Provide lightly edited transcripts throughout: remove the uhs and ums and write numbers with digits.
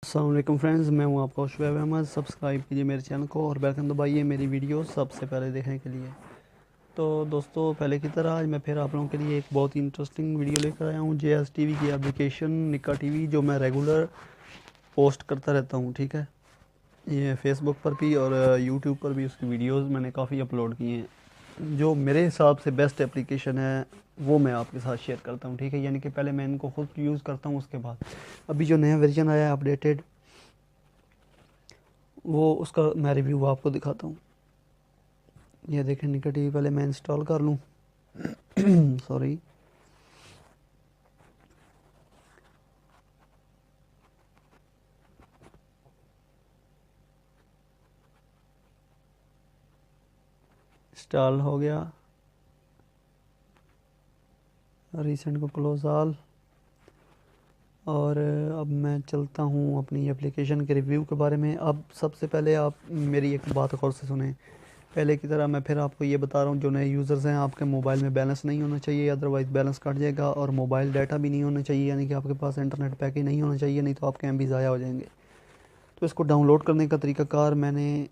अस्सलाम वालेकुम फ्रेंड्स, मैं हूं आपका शुएब अहमद। सब्सक्राइब कीजिए मेरे चैनल को और बेल आइकन दबाइए मेरी वीडियो सबसे पहले देखने के लिए। तो दोस्तों, पहले की तरह आज मैं फिर आप लोगों के लिए एक बहुत ही इंटरेस्टिंग वीडियो लेकर आया हूं। JS TV की एप्लीकेशन निका टीवी, जो मैं रेगुलर पोस्ट करता रहता हूं। ठीक है, ये फेसबुक पर भी और यूट्यूब पर भी उसकी वीडियोज़ मैंने काफ़ी अपलोड किए हैं। जो मेरे हिसाब से बेस्ट एप्लीकेशन है वो मैं आपके साथ शेयर करता हूँ। ठीक है, यानी कि पहले मैं इनको खुद यूज़ करता हूँ, उसके बाद अभी जो नया वर्जन आया है अपडेटेड, वो उसका मैं रिव्यू आपको दिखाता हूँ। ये देखें, निकट टीवी पहले मैं इंस्टॉल कर लूँ। सॉरी, इंस्टॉल हो गया। रिसेंट को क्लोज ऑल। और अब मैं चलता हूँ अपनी एप्लीकेशन के रिव्यू के बारे में। अब सबसे पहले आप मेरी एक बात गौर से सुने। पहले की तरह मैं फिर आपको ये बता रहा हूँ, जो नए यूज़र्स हैं, आपके मोबाइल में बैलेंस नहीं होना चाहिए, अदरवाइज़ बैलेंस कट जाएगा। और मोबाइल डाटा भी नहीं होना चाहिए, यानी कि आपके पास इंटरनेट पैकेज नहीं होना चाहिए, नहीं तो आपके MB ज़ाया हो जाएंगे। तो इसको डाउनलोड करने का तरीक़ाकार मैंने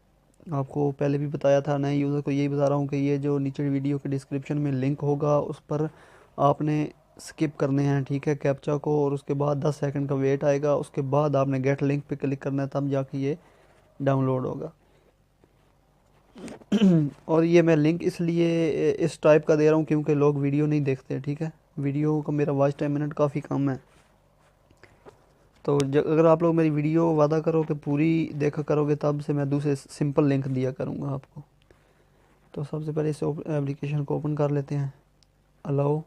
आपको पहले भी बताया था। नए यूज़र को यही बता रहा हूँ कि ये जो नीचे वीडियो के डिस्क्रिप्शन में लिंक होगा, उस पर आपने स्किप करने हैं, ठीक है, कैप्चा को। और उसके बाद 10 सेकंड का वेट आएगा, उसके बाद आपने गेट लिंक पे क्लिक करना है, तब जाके ये डाउनलोड होगा। और ये मैं लिंक इसलिए इस टाइप का दे रहा हूँ क्योंकि लोग वीडियो नहीं देखते। ठीक है, वीडियो का मेरा वॉच टाइम मिनट काफ़ी कम है। तो अगर आप लोग मेरी वीडियो वादा करो कि पूरी देखा करोगे, तब से मैं दूसरे सिंपल लिंक दिया करूँगा आपको। तो सबसे पहले इस एप्लीकेशन को ओपन कर लेते हैं। अलाउ,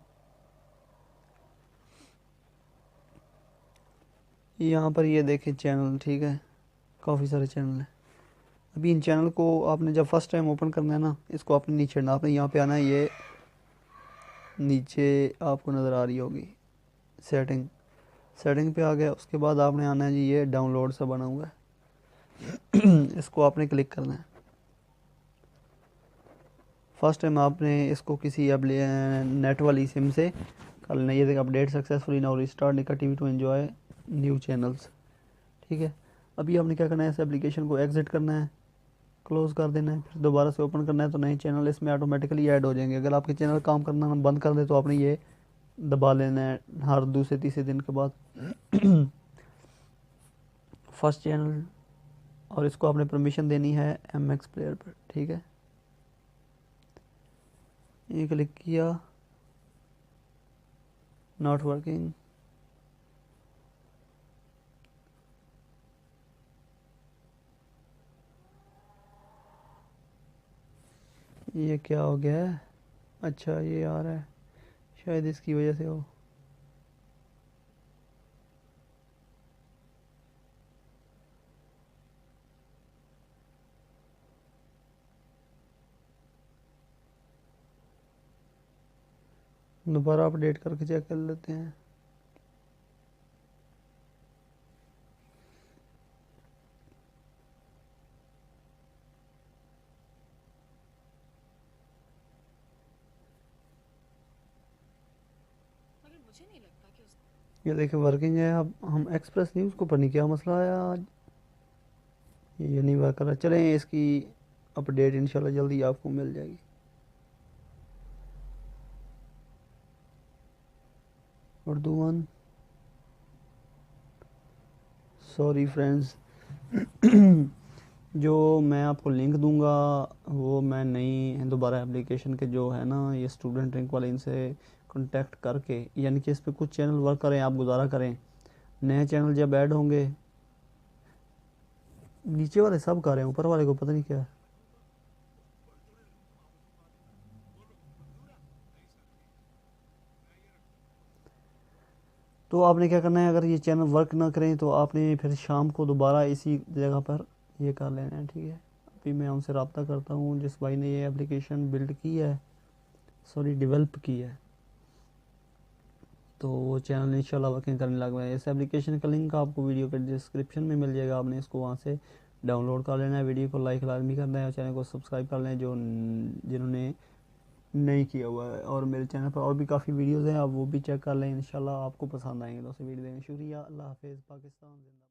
यहाँ पर ये देखें चैनल, ठीक है, काफ़ी सारे चैनल हैं। अभी इन चैनल को आपने जब फर्स्ट टाइम ओपन करना है ना, इसको आपने नीचे चढ़ना, आपने यहाँ पे आना है। ये नीचे आपको नज़र आ रही होगी सेटिंग, सेटिंग पे आ गया। उसके बाद आपने आना है जी, ये डाउनलोड सा बना हुआ है। इसको आपने क्लिक करना है। फर्स्ट टाइम आपने इसको किसी नेट वाली सिम से कर लेना। ये देखिए, अपडेट सक्सेसफुली, नाउ रिस्टार्ट निका TV to enjoy new channels. ठीक है, अभी आपने क्या करना है, इस एप्लीकेशन को एग्जिट करना है, क्लोज़ कर देना है, फिर दोबारा से ओपन करना है। तो नए चैनल इसमें ऑटोमेटिकली ऐड हो जाएंगे। अगर आपके चैनल काम करना बंद कर दे तो आपने ये दबा लेना है हर दूसरे तीसरे दिन के बाद। फर्स्ट चैनल, और इसको आपने परमिशन देनी है MX प्लेयर पर। ठीक है, ये क्लिक किया, नॉट वर्किंग। ये क्या हो गया है? अच्छा, ये आ रहा है, शायद इसकी वजह से हो। दोबारा अपडेट करके चेक कर लेते हैं। ये देखिए वर्किंग है। अब हम एक्सप्रेस न्यूज़ को पढ़ने, क्या मसला है आज, ये नहीं वर्क कर रहा। चलें, इसकी अपडेट इंशाल्लाह जल्दी आपको मिल जाएगी। Urdu one, sorry friends. जो मैं आपको लिंक दूंगा वो मैं नई दोबारा एप्लीकेशन के जो है ना, ये स्टूडेंट लिंक वाले, इनसे कांटेक्ट करके, यानी कि इस पर कुछ चैनल वर्क करें, आप गुजारा करें। नए चैनल जब ऐड होंगे, नीचे वाले सब कर रहे हैं, ऊपर वाले को पता नहीं क्या है। तो आपने क्या करना है, अगर ये चैनल वर्क ना करें तो आपने फिर शाम को दोबारा इसी जगह पर ये कर लेना है। ठीक है, अभी मैं उनसे रब्ता करता हूँ जिस भाई ने ये एप्लीकेशन बिल्ड की है, सॉरी डेवलप की है। तो वो चैनल इंशाल्लाह वर्किंग करने लग गया है। इस एप्लीकेशन का लिंक आपको वीडियो के डिस्क्रिप्शन में मिल जाएगा। आपने इसको वहाँ से डाउनलोड कर लेना है। वीडियो को लाइक लाजमी करना है और चैनल को सब्सक्राइब कर लें जो जिन्होंने नहीं किया हुआ है। और मेरे चैनल पर और भी काफ़ी वीडियोज़ हैं, आप वो भी चेक कर लें, इंशाल्लाह आपको पसंद आएंगे। दोस्तों, वीडियो देखने शुक्रिया। अल्लाह हाफिज़। पाकिस्तान जिंदाबाद।